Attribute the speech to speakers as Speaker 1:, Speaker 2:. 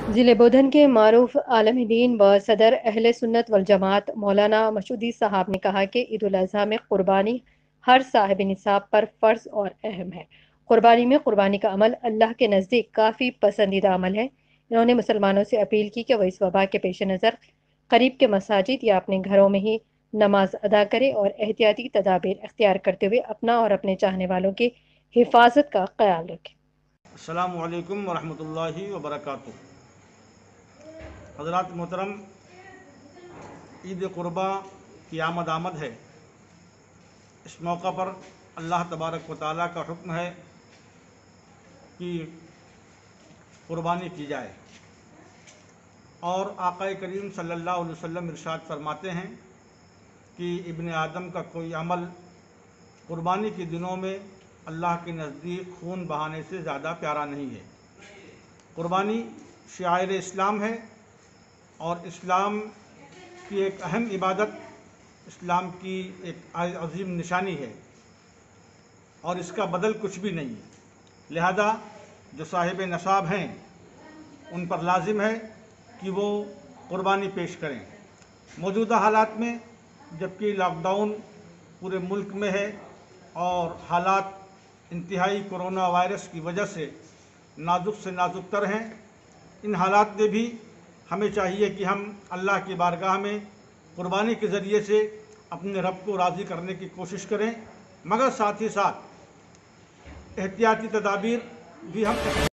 Speaker 1: ضلع بودھن کے معروف عالم دین و صدر اہل سنت والجماعت مولانا مشودی صاحب نے کہا کہ عید الاضحیٰ میں قربانی ہر صاحب نصاب پر فرض اور اہم ہے۔ قربانی کا عمل اللہ کے نزدیک کافی پسندیدہ عمل ہے۔ انہوں نے مسلمانوں سے اپیل کی کہ وہ اس وبا کے پیش نظر قریب کے مساجد یا اپنے گھروں میں ہی نماز ادا کرے اور احتیاطی تدابیر اختیار کرتے ہوئے اپنا اور اپنے چاہنے والوں کی حفاظت کا خیال رکھیں۔
Speaker 2: السلام علیکم ورحمۃ اللہ وبرکاتہ۔ حضرات محترم، عید قربہ کی آمد ہے۔ اس موقع پر اللہ تبارک و تعالیٰ کا حکم ہے کہ قربانی کی جائے، اور آقا کریم صلی اللہ علیہ وسلم ارشاد فرماتے ہیں کہ ابن آدم کا کوئی عمل قربانی کے دنوں میں اللہ کے نزدیک خون بہانے سے زیادہ پیارا نہیں ہے۔ قربانی شعائر اسلام ہے، اور اسلام کی ایک اہم عبادت، اسلام کی ایک عظیم نشانی ہے، اور اس کا بدل کچھ بھی نہیں ہے۔ لہذا جو صاحب نصاب ہیں ان پر لازم ہے کہ وہ قربانی پیش کریں۔ موجودہ حالات میں جبکہ لاک ڈاؤن پورے ملک میں ہے اور حالات انتہائی کرونا وائرس کی وجہ سے نازک سے نازک تر ہیں، ان حالات میں بھی ہمیں چاہیے کہ ہم اللہ کی بارگاہ میں قربانی کے ذریعے سے اپنے رب کو راضی کرنے کی کوشش کریں، مگر ساتھ ہی ساتھ احتیاطی تدابیر بھی ہم